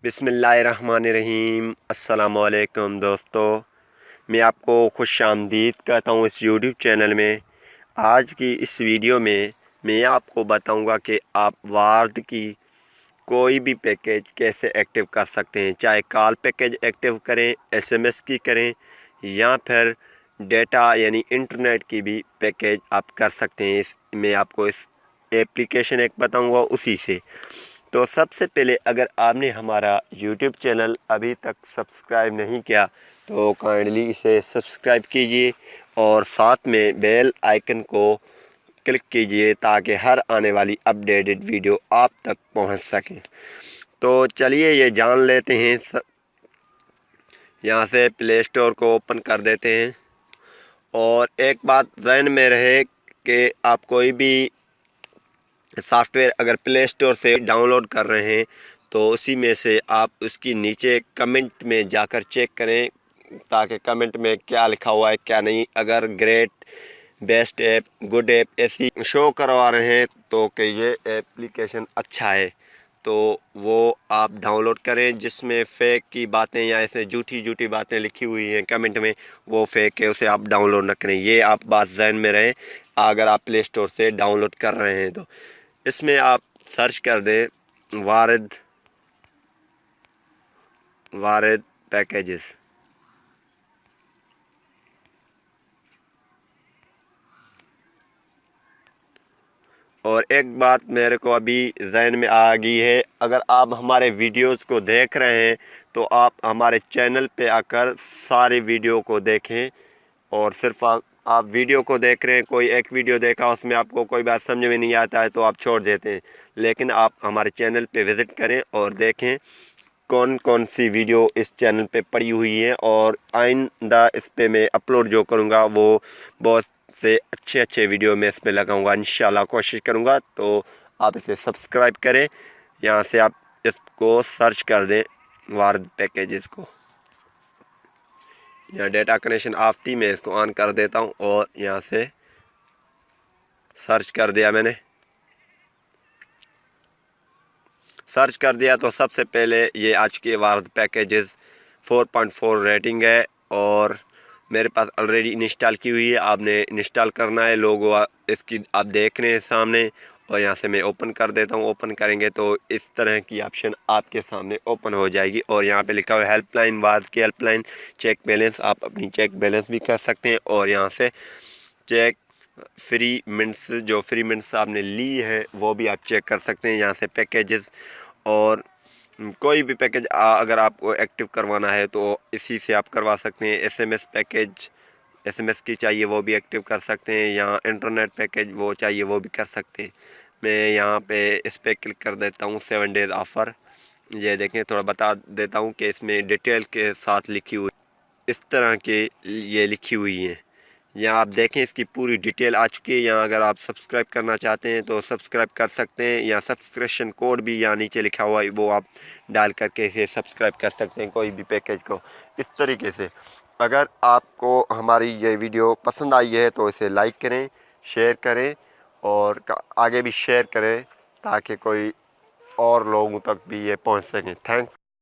بسم اللہ الرحمن الرحیم۔ السلام علیکم دوستو، میں آپ کو خوش آمدید کہتا ہوں اس یوٹیوب چینل میں۔ آج کی اس ویڈیو میں آپ کو بتاؤں گا کہ آپ وارد کی کوئی بھی پیکیج کیسے ایکٹیو کر سکتے ہیں، چاہے کال پیکیج ایکٹیو کریں، ایس ایم ایس کی کریں، یا پھر ڈیٹا یعنی انٹرنیٹ کی بھی پیکیج آپ کر سکتے ہیں۔ میں آپ کو اس ایپلیکیشن ایک بتاؤں گا اسی سے۔ تو سب سے پہلے اگر آپ نے ہمارا یوٹیوب چینل ابھی تک سبسکرائب نہیں کیا تو کائنڈلی اسے سبسکرائب کیجئے اور ساتھ میں بیل آئیکن کو کلک کیجئے تاکہ ہر آنے والی اپڈیٹڈ ویڈیو آپ تک پہنچ سکیں۔ تو چلیے یہ جان لیتے ہیں۔ یہاں سے پلے اسٹور کو اوپن کر دیتے ہیں، اور ایک بات ذہن میں رہے کہ آپ کوئی بھی سافٹ ویئر اگر پلے اسٹور سے ڈاؤن لوڈ کر رہے ہیں تو اسی میں سے آپ اس کی نیچے کمنٹ میں جا کر چیک کریں تاکہ کمنٹ میں کیا لکھا ہوا ہے کیا نہیں۔ اگر great, best app, good app ایسی شو کروا رہے ہیں تو کہ یہ ایپلیکیشن اچھا ہے تو وہ آپ ڈاؤن لوڈ کریں۔ جس میں فیک کی باتیں یا ایسے جھوٹی باتیں لکھی ہوئی ہیں کمنٹ میں، وہ فیک ہے، اسے آپ ڈاؤن لوڈ نہ کریں۔ یہ آپ بات ذہن میں رہے اگر آپ پلے اسٹور سے ڈاؤن لوڈ کر رہے ہیں تو۔ اس میں آپ سرچ کر دیں وارد پیکیجز، اور ایک بات میرے کو ابھی ذہن میں آ گئی ہے، اگر آپ ہمارے ویڈیوز کو دیکھ رہے ہیں تو آپ ہمارے چینل پہ آ کر ساری ویڈیو کو دیکھیں، اور صرف آپ ویڈیو کو دیکھ رہے ہیں، کوئی ایک ویڈیو دیکھا اس میں آپ کو کوئی بات سمجھ میں نہیں آتا ہے تو آپ چھوڑ دیتے ہیں، لیکن آپ ہمارے چینل پہ وزٹ کریں اور دیکھیں کون کون سی ویڈیو اس چینل پہ پڑی ہوئی ہیں، اور آئندہ اس پہ میں اپلوڈ جو کروں گا وہ بہت سے اچھے ویڈیو میں اس پہ لگاؤں گا، انشاءاللہ کوشش کروں گا۔ تو آپ اسے سبسکرائب کریں، یہاں سے آپ اس کو سرچ کر دیں وارد پیکیجز کو۔ یہاں ڈیٹا کنیکشن آف تھی، میں اس کو آن کر دیتا ہوں، اور یہاں سے سرچ کر دیا میں نے۔ سرچ کر دیا تو سب سے پہلے یہ آج کے وارد پیکیجز 4.4 ریٹنگ ہے، اور میرے پاس آلریڈی انسٹال کی ہوئی ہے۔ آپ نے انسٹال کرنا ہے، لوگو اس کی آپ دیکھ رہے ہیں سامنے، اور یہاں سے میں اوپن کر دیتا ہوں۔ اوپن کریں گے تو اس طرح کی آپشن آپ کے سامنے اوپن ہو جائے گی، اور یہاں پہ لکھا ہوا ہے ہیلپ لائن، وارد کی ہیلپ لائن، چیک بیلنس۔ آپ اپنی چیک بیلنس بھی کر سکتے ہیں، اور یہاں سے چیک فری منٹس، جو فری منٹس آپ نے لی ہے وہ بھی آپ چیک کر سکتے ہیں۔ یہاں سے پیکیجز، اور کوئی بھی پیکیج اگر آپ کو ایکٹیو کروانا ہے تو اسی سے آپ کروا سکتے ہیں۔ S M S package, S M S کی چاہیے وہ بھی ایکٹیو کر سکتے ہیں، یا انٹرنیٹ پیکیج وہ چاہیے وہ بھی کر سکتے ہیں۔ میں یہاں پہ اس پہ کلک کر دیتا ہوں 7 ڈیز آفر۔ یہ دیکھیں، تھوڑا بتا دیتا ہوں کہ اس میں ڈیٹیل کے ساتھ لکھی ہوئی اس طرح کے یہ لکھی ہوئی ہیں۔ یہاں آپ دیکھیں اس کی پوری ڈیٹیل آ چکی ہے۔ یہاں اگر آپ سبسکرائب کرنا چاہتے ہیں تو سبسکرائب کر سکتے ہیں، یا سبسکرپشن کوڈ بھی یہاں نیچے لکھا ہوا ہے وہ آپ ڈال کر کے اسے سبسکرائب کر سکتے ہیں کوئی بھی پیکیج کو اس طریقے سے۔ اگر آپ کو ہماری یہ ویڈیو پسند آئی ہے تو اسے لائک کریں، شیئر کریں، اور آگے بھی شیئر کریں تاکہ کوئی اور لوگوں تک بھی یہ پہنچ سکیں۔ تھینکس۔